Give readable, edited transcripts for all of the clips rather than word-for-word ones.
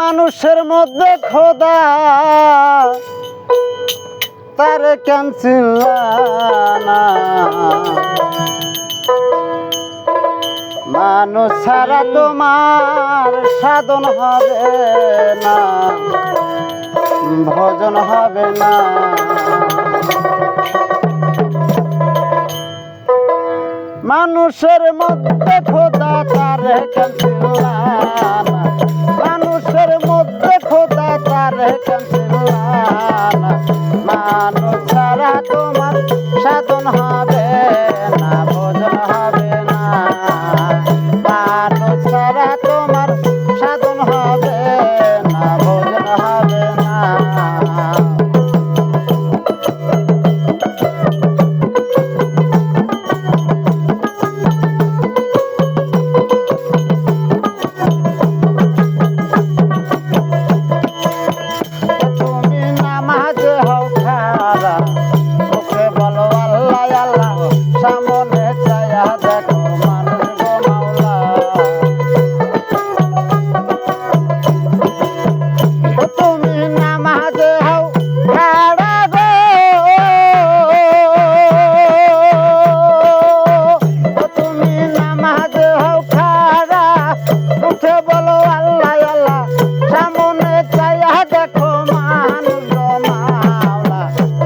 মানুষের মধ্যে খোদা তার ক্যান্সেল না, মানুষ ছাড়া তোমার সাধন হবে না, ভজন হবে না। মানুষের মধ্যে খোদা তার ক্যান্সেল না, মানুষের মধ্যে খোদা তার ক্যান্সেল না, মানুষ ছাড়া তোমার সাধন হবে না, ভজন হবে না, মানুষ ছাড়া তোমার সাধন হবে না, ভজন হবে না। মুখে বলো আল্লাহ আল্লাহ, সামনে চায়া দেখো মানুষ গো মাওলা। তুমি নামাজে হও খাড়া গো, তুমি নামাজে হও খাড়া, মুখে বলো আল্লাহ আল্লাহ, সামনে চায়া দেখো মানুষ গো মাওলা।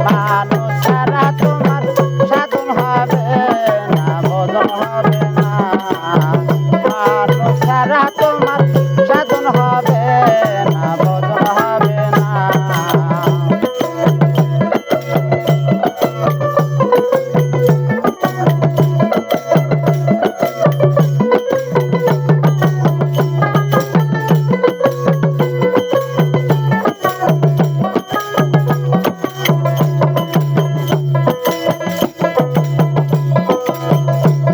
মানুষ ছাড়া তোমার সাধন হবে না, ভজন হবে না, মানুষ ছাড়া তোমার সাধন হবে না, ভজন হবে না।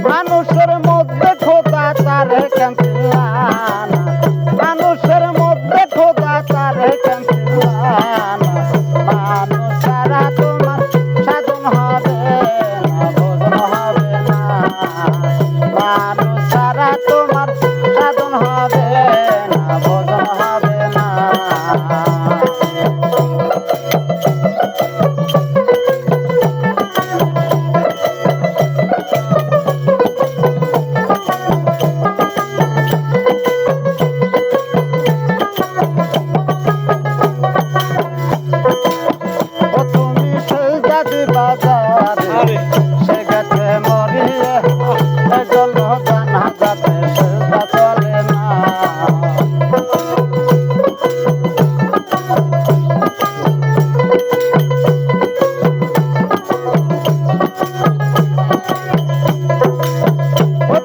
মানুষের মধ্যে খোদা তার ক্যান্সেল না, মানুষের মধ্যে খোদা তার ক্যান্সেল না, মানুষ ছাড়া তোমার সাধন হবে না, ভজন হবে না, মানুষ ছাড়া তোমার সাধন হবে না, ভজন হবে না। বাজারে সে গেছে মরিয়ে, এজন্য জানা যাতে সেজদা চলে না।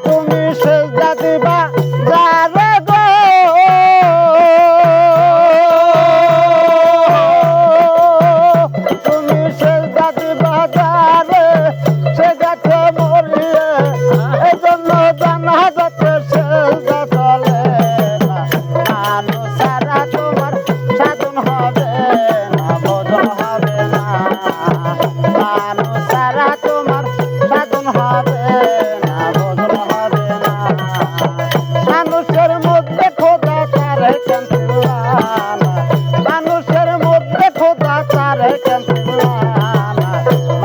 তুমি সেজদা দিবা যারে গো, তুমি সেজদা দিবা যারে, সে গেছে মরিয়ে, এজন্য জানা যাচ্ছে সেজদা চলে না। মানুষ ছাড়া তোমার সাধন হবে না, ভজন হবে না, মানুষ ছাড়া তোমার সাধন হবে না, ভজন হবে না। মানুষের মধ্যে খোদা তার ক্যান্সেল না, মানুষের মধ্যে খোদা তার ক্যান্সেল না,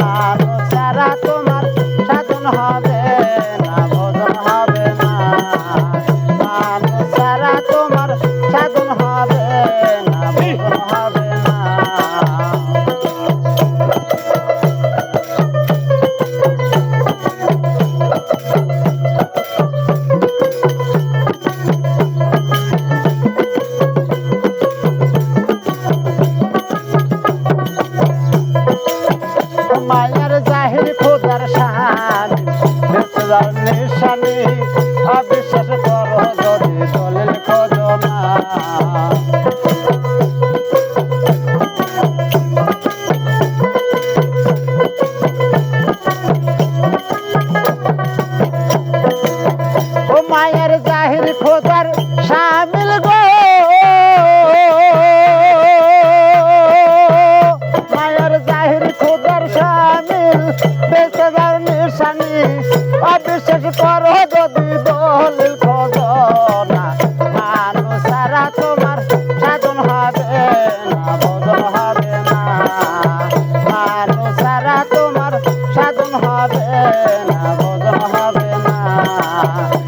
মানুষ ছাড়া তোমার সাধন হবে না, ভজন হবে না, মানুষ ছাড়া তোমার সাধন হবে না, ভজন হবে না। মায়ার জাহির খোদার শানি, বেচরার নিশানি, অবিশ্বাস করো যদি দলিল খোঁজো না। না